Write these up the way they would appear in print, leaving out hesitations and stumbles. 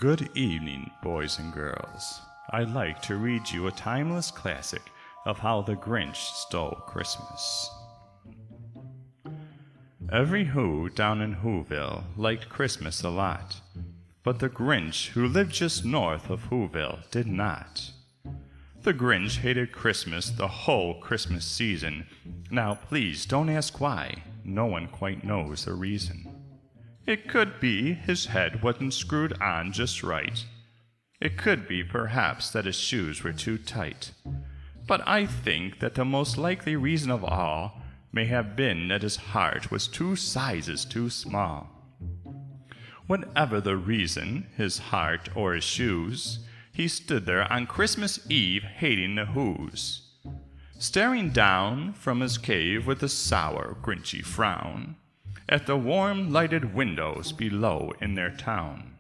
Good evening, boys and girls. I'd like to read you a timeless classic of how the Grinch stole Christmas. Every Who down in Whoville liked Christmas a lot, but the Grinch, who lived just north of Whoville, did not. The Grinch hated Christmas the whole Christmas season. Now, please don't ask why. No one quite knows the reason. It could be his head wasn't screwed on just right. It could be, perhaps, that his shoes were too tight. But I think that the most likely reason of all may have been that his heart was 2 sizes too small. Whatever the reason, his heart or his shoes, he stood there on Christmas Eve hating the Whos, staring down from his cave with a sour, grinchy frown at the warm, lighted windows below in their town.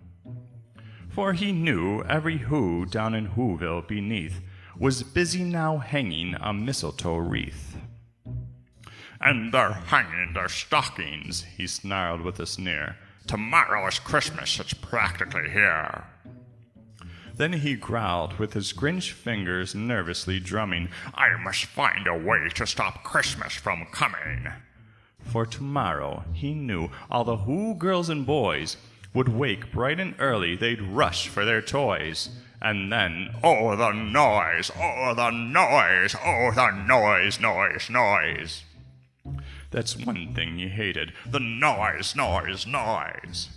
For he knew every Who down in Whoville beneath was busy now hanging a mistletoe wreath. "And they're hanging their stockings," he snarled with a sneer. "Tomorrow is Christmas, it's practically here." Then he growled with his Grinch fingers nervously drumming, "I must find a way to stop Christmas from coming." For tomorrow, he knew, all the Who girls and boys would wake bright and early, they'd rush for their toys. And then, oh, the noise, oh, the noise, oh, the noise, noise, noise. That's one thing he hated, the noise, noise, noise.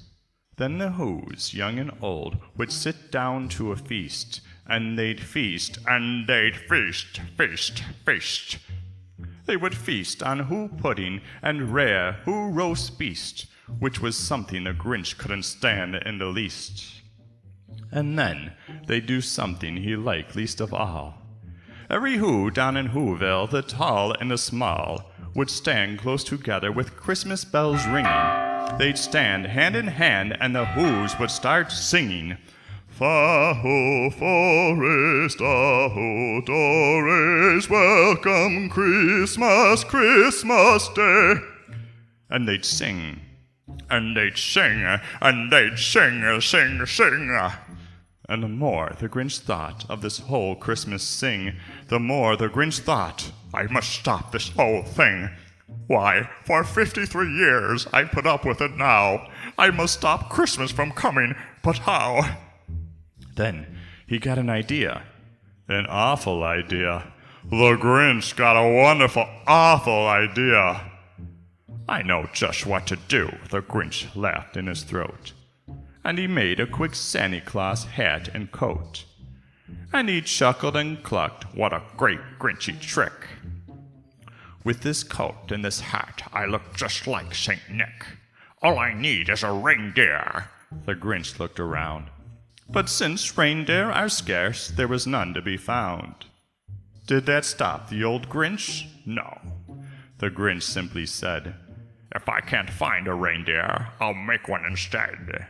Then the Whos, young and old, would sit down to a feast, and they'd feast, and they'd feast, feast, feast. They would feast on Who pudding and rare Who roast beast, which was something the Grinch couldn't stand in the least. And then they'd do something he liked least of all. Every Who down in Whoville, the tall and the small, would stand close together with Christmas bells ringing. They'd stand hand in hand, and the Whos would start singing, "Fa-ho, forest, ah-ho, Doris, welcome Christmas, Christmas Day." And they'd sing, and they'd sing, and they'd sing, sing, sing. And the more the Grinch thought of this whole Christmas sing, the more the Grinch thought, "I must stop this whole thing. Why, for 53 years I put up with it now. I must stop Christmas from coming, but how?" Then he got an idea. An awful idea. The Grinch got a wonderful, awful idea. "I know just what to do," the Grinch laughed in his throat. And he made a quick Santa Claus hat and coat. And he chuckled and clucked, "What a great Grinchy trick. With this coat and this hat, I look just like St. Nick. All I need is a reindeer." The Grinch looked around. But since reindeer are scarce, there was none to be found. Did that stop the old Grinch? No. The Grinch simply said, "If I can't find a reindeer, I'll make one instead."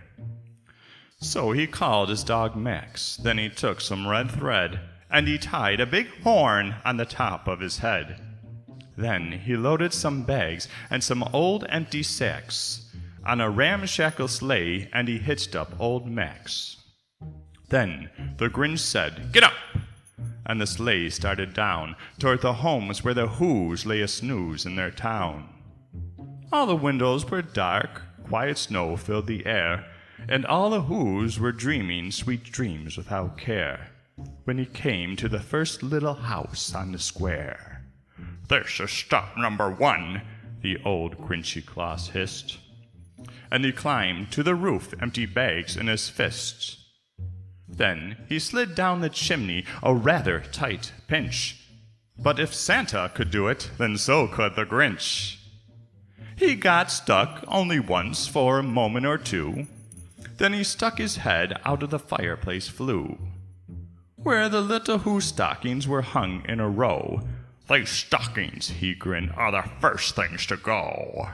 So he called his dog Max. Then he took some red thread, and he tied a big horn on the top of his head. Then he loaded some bags and some old empty sacks on a ramshackle sleigh, and he hitched up old Max. Then the Grinch said, "Get up!" And the sleigh started down toward the homes where the Whos lay a snooze in their town. All the windows were dark, quiet snow filled the air, and all the Whos were dreaming sweet dreams without care, when he came to the first little house on the square. "This is stop number 1, the old Grinchy Claus hissed. And he climbed to the roof, empty bags in his fists. Then he slid down the chimney, a rather tight pinch. But if Santa could do it, then so could the Grinch. He got stuck only once for a moment or two. Then he stuck his head out of the fireplace flue, where the little Who stockings were hung in a row. "These stockings," he grinned, "are the first things to go."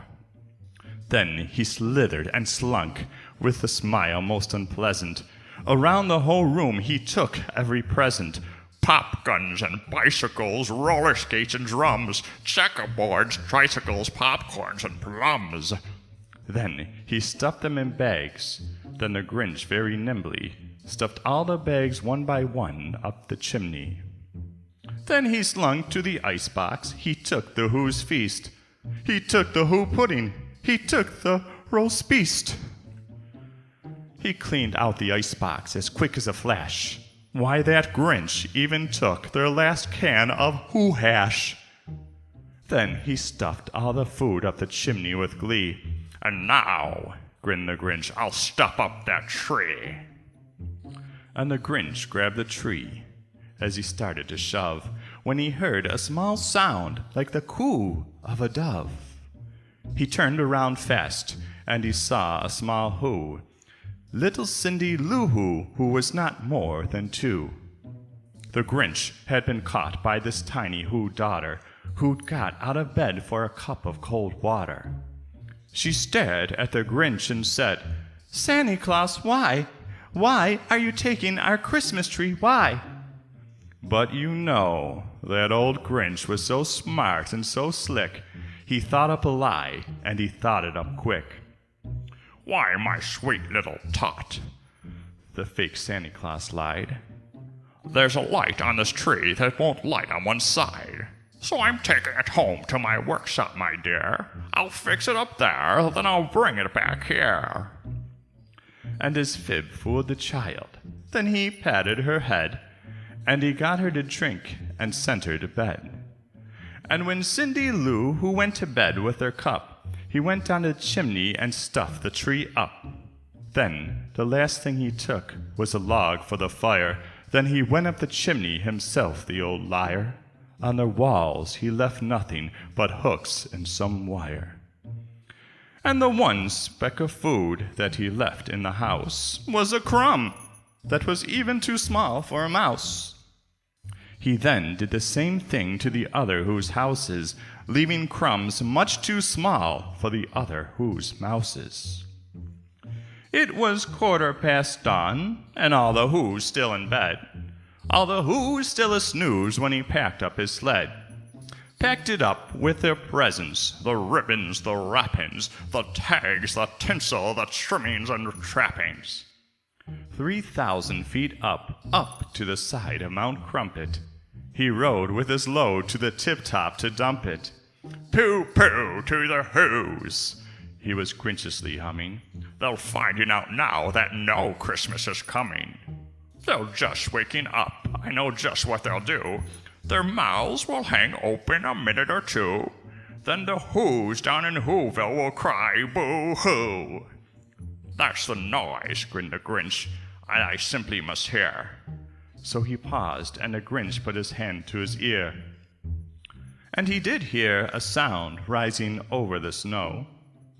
Then he slithered and slunk, with a smile most unpleasant. Around the whole room he took every present. Pop guns and bicycles, roller skates and drums, checkerboards, tricycles, popcorns, and plums. Then he stuffed them in bags, Then the Grinch very nimbly stuffed all the bags one by one up the chimney. Then he slunk to the icebox, he took the Who's feast. He took the Who pudding, he took the roast beast. He cleaned out the icebox as quick as a flash. Why, that Grinch even took their last can of Who hash. Then he stuffed all the food up the chimney with glee. And now, grinned the Grinch, I'll stuff up that tree. And the Grinch grabbed the tree as he started to shove, when he heard a small sound like the coo of a dove. He turned around fast, and he saw a small Who, little Cindy Lou Who was not more than 2. The Grinch had been caught by this tiny Who daughter, who'd got out of bed for a cup of cold water. She stared at the Grinch and said, Santa Claus, why are you taking our Christmas tree, why? But you know, that old Grinch was so smart and so slick, he thought up a lie, and he thought it up quick. Why, my sweet little tot, the fake Santa Claus lied. There's a light on this tree that won't light on one side. So I'm taking it home to my workshop, my dear. I'll fix it up there, then I'll bring it back here. And his fib fooled the child. Then he patted her head, and he got her to drink and sent her to bed. And when Cindy Lou Who went to bed with her cup, he went down the chimney and stuffed the tree up. Then the last thing he took was a log for the fire. Then he went up the chimney himself, the old liar. On the walls he left nothing but hooks and some wire. And the one speck of food that he left in the house was a crumb that was even too small for a mouse. He then did the same thing to the other Whose houses, leaving crumbs much too small for the other Whose mouses. It was 15:15 dawn, and all the Who's still in bed. All the Who's still a snooze when he packed up his sled. Packed it up with their presents, the ribbons, the wrappings, the tags, the tinsel, the trimmings and trappings. 3,000 feet up to the side of Mount Crumpet, he rode with his load to the tip-top to dump it. Pooh-pooh to the Who's, he was grinchiously humming. They'll find it out now that no Christmas is coming. They're just waking up, I know just what they'll do. Their mouths will hang open a minute or two. Then the Who's down in Whoville will cry boo-hoo. That's the noise, grinned the Grinch, and I simply must hear. So he paused, and the Grinch put his hand to his ear. And he did hear a sound rising over the snow.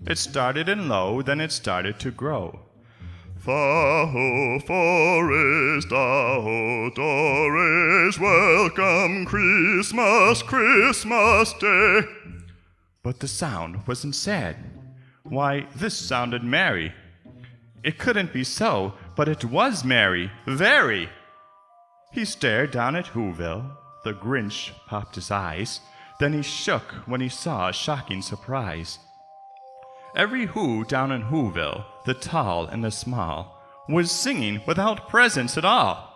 It started in low, then it started to grow. Faho forest, aho doris, welcome Christmas, Christmas Day. But the sound wasn't sad. Why, this sounded merry. It couldn't be so, but it was merry, very. He stared down at Whoville. The Grinch popped his eyes. Then he shook when he saw a shocking surprise. Every Who down in Whoville, the tall and the small, was singing without presents at all.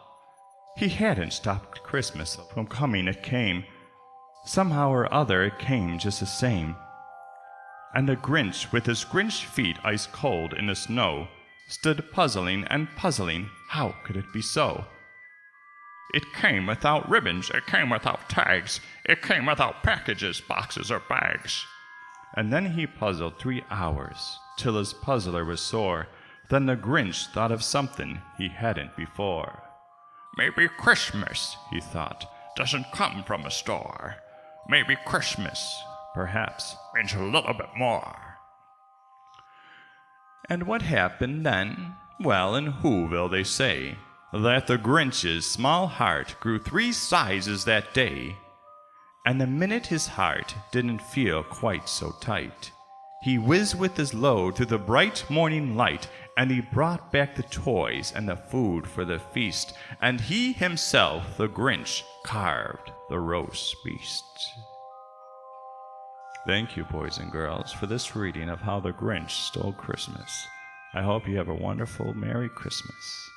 He hadn't stopped Christmas from coming, it came. Somehow or other it came just the same. And the Grinch, with his Grinch feet ice cold in the snow, stood puzzling and puzzling, how could it be so? It came without ribbons, it came without tags, it came without packages, boxes, or bags. And then he puzzled 3 hours, till his puzzler was sore. Then the Grinch thought of something he hadn't before. Maybe Christmas, he thought, doesn't come from a store. Maybe Christmas, perhaps, means a little bit more. And what happened then? Well, in Whoville they say that the Grinch's small heart grew 3 sizes that day. And the minute his heart didn't feel quite so tight, he whizzed with his load through the bright morning light, and he brought back the toys and the food for the feast, and he himself, the Grinch, carved the roast beast. Thank you, boys and girls, for this reading of How the Grinch Stole Christmas. I hope you have a wonderful Merry Christmas.